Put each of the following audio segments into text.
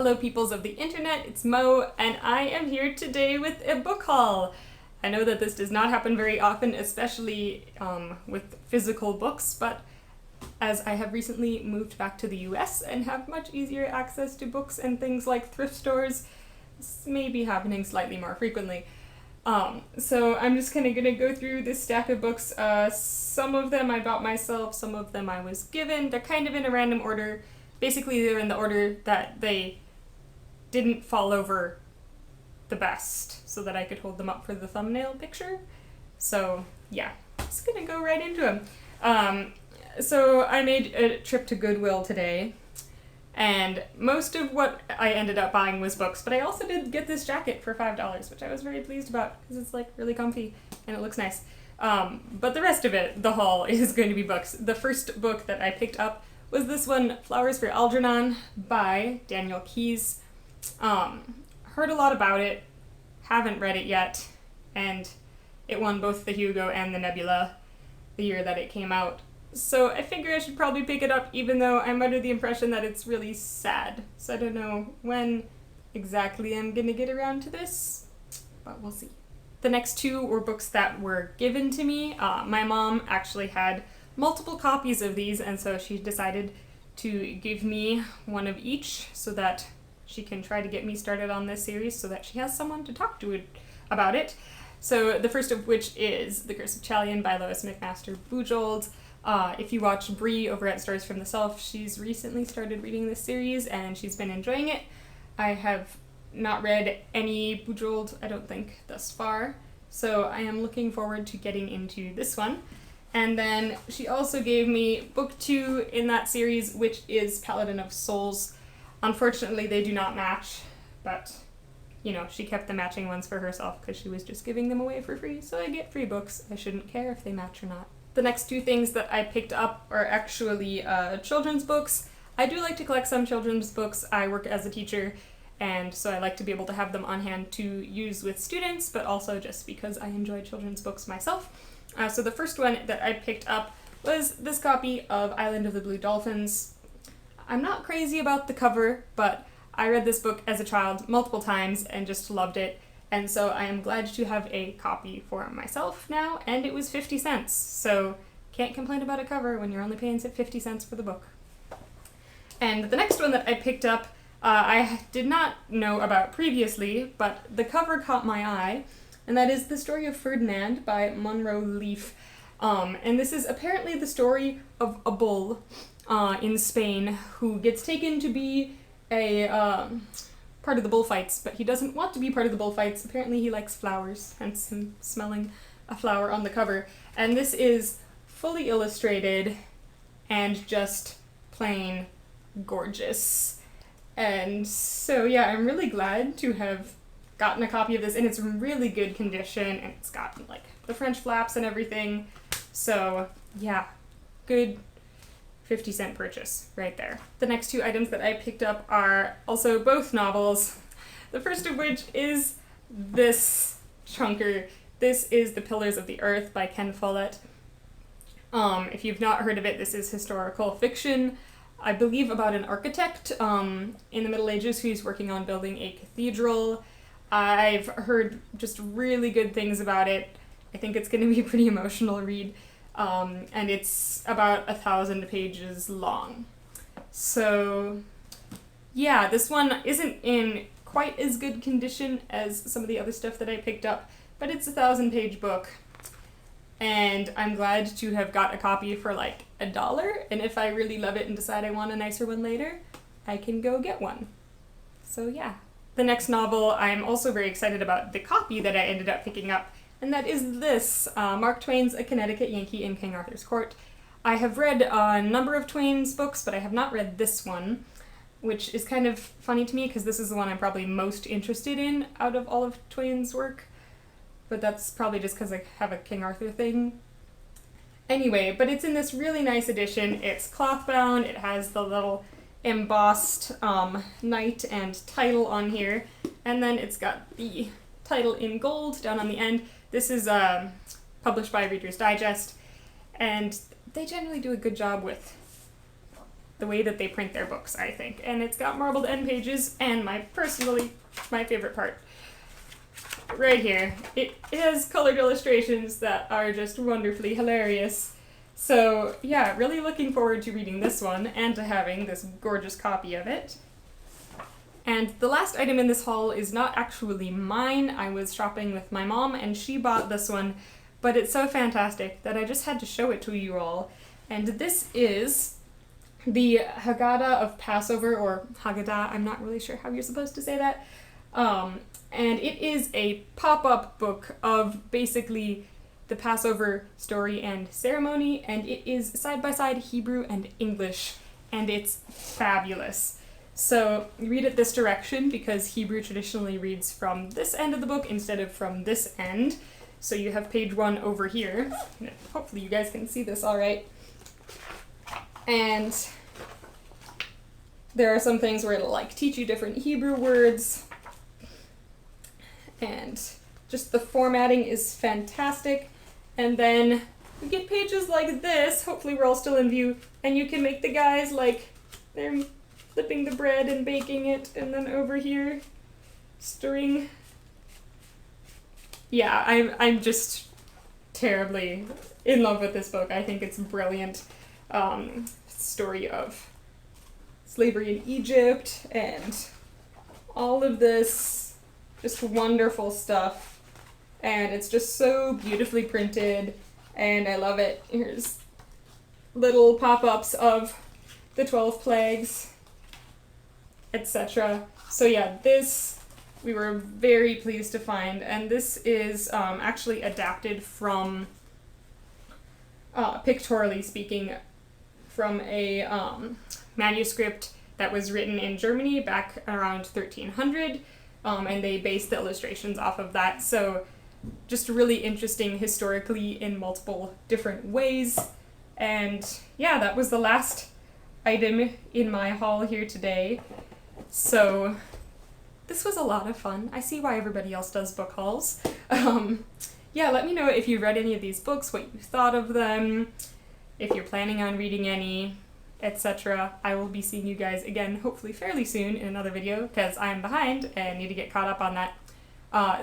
Hello peoples of the internet, it's Mo, and I am here today with a book haul. I know that this does not happen very often, especially with physical books, but as I have recently moved back to the US and have much easier access to books and things like thrift stores, this may be happening slightly more frequently. So I'm just kind of going to go through this stack of books. Some of them I bought myself, some of them I was given. They're kind of in a random order. Basically, they're in the order that they didn't fall over the best, so that I could hold them up for the thumbnail picture. So yeah, just gonna go right into them. So I made a trip to Goodwill today, and most of what I ended up buying was books, but I also did get this jacket for $5, which I was very pleased about because it's like really comfy and it looks nice. But the rest of it, the haul, is going to be books. The first book that I picked up was this one, Flowers for Algernon by Daniel Keyes. Heard a lot about it, haven't read it yet, and it won both the Hugo and the Nebula the year that it came out. So I figure I should probably pick it up, even though I'm under the impression that it's really sad. So I don't know when exactly I'm gonna get around to this, but we'll see. The next two were books that were given to me. My mom actually had multiple copies of these, and so she decided to give me one of each so that she can try to get me started on this series so that she has someone to talk to about it. So the first of which is The Curse of Chalion by Lois McMaster Bujold. If you watch Bree over at Stories from the Self, she's recently started reading this series and she's been enjoying it. I have not read any Bujold, I don't think, thus far, so I am looking forward to getting into this one. And then she also gave me book 2 in that series, which is Paladin of Souls. Unfortunately, they do not match, but, you know, she kept the matching ones for herself because she was just giving them away for free, so I get free books. I shouldn't care if they match or not. The next two things that I picked up are actually children's books. I do like to collect some children's books. I work as a teacher, and so I like to be able to have them on hand to use with students, but also just because I enjoy children's books myself. So the first one that I picked up was this copy of Island of the Blue Dolphins. I'm not crazy about the cover, but I read this book as a child multiple times and just loved it, and so I am glad to have a copy for myself now, and it was 50 cents, so can't complain about a cover when you're only paying 50 cents for the book. And the next one that I picked up, I did not know about previously, but the cover caught my eye, and that is The Story of Ferdinand by Monroe Leaf. And this is apparently the story of a bull in Spain who gets taken to be a part of the bullfights, but he doesn't want to be part of the bullfights. Apparently he likes flowers, hence him smelling a flower on the cover. And this is fully illustrated and just plain gorgeous. And so yeah, I'm really glad to have gotten a copy of this, and it's in really good condition, and it's got like the French flaps and everything. So yeah, good 50-cent purchase right there. The next two items that I picked up are also both novels. The first of which is this chunker. This is The Pillars of the Earth by Ken Follett. If you've not heard of it, this is historical fiction, I believe about an architect in the Middle Ages who's working on building a cathedral. I've heard just really good things about it. I think it's going to be a pretty emotional read. And it's about 1,000 pages long. So yeah, this one isn't in quite as good condition as some of the other stuff that I picked up, but it's a 1,000-page book, and I'm glad to have got a copy for like $1, and if I really love it and decide I want a nicer one later, I can go get one. So yeah. The next novel I'm also very excited about the copy that I ended up picking up, and that is this, Mark Twain's A Connecticut Yankee in King Arthur's Court. I have read a number of Twain's books, but I have not read this one, which is kind of funny to me because this is the one I'm probably most interested in out of all of Twain's work, but that's probably just because I have a King Arthur thing. Anyway, but it's in this really nice edition. It's cloth bound, it has the little embossed knight and title on here, and then it's got the title in gold down on the end. This is published by Reader's Digest, and they generally do a good job with the way that they print their books, I think. And it's got marbled end pages, and my favorite part, right here. It has colored illustrations that are just wonderfully hilarious. So yeah, really looking forward to reading this one and to having this gorgeous copy of it. And the last item in this haul is not actually mine. I was shopping with my mom and she bought this one, but it's so fantastic that I just had to show it to you all. And this is the Haggadah of Passover, or Haggadah, I'm not really sure how you're supposed to say that. And it is a pop-up book of basically the Passover story and ceremony, and it is side-by-side Hebrew and English, and it's fabulous. So you read it this direction because Hebrew traditionally reads from this end of the book instead of from this end. So you have page 1 over here. Hopefully you guys can see this all right. And there are some things where it'll like teach you different Hebrew words, and just the formatting is fantastic. And then you get pages like this, hopefully we're all still in view, and you can make the guys like they're flipping the bread and baking it, and then over here stirring. Yeah, I'm just terribly in love with this book. I think it's brilliant. Story of slavery in Egypt and all of this just wonderful stuff, and it's just so beautifully printed and I love it. Here's little pop-ups of the 12 plagues, etc. So yeah, this we were very pleased to find, and this is actually adapted from, pictorially speaking, from a manuscript that was written in Germany back around 1300, and they based the illustrations off of that. So just really interesting historically in multiple different ways. And yeah, that was the last item in my haul here today. So this was a lot of fun. I see why everybody else does book hauls. Yeah, let me know if you read any of these books, what you thought of them, if you're planning on reading any, etc. I will be seeing you guys again hopefully fairly soon in another video because I'm behind and need to get caught up on that.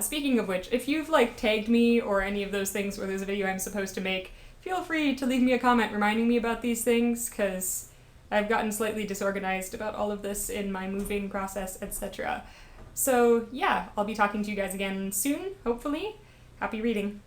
Speaking of which, if you've like tagged me or any of those things where there's a video I'm supposed to make, feel free to leave me a comment reminding me about these things because I've gotten slightly disorganized about all of this in my moving process, etc. So yeah, I'll be talking to you guys again soon, hopefully. Happy reading.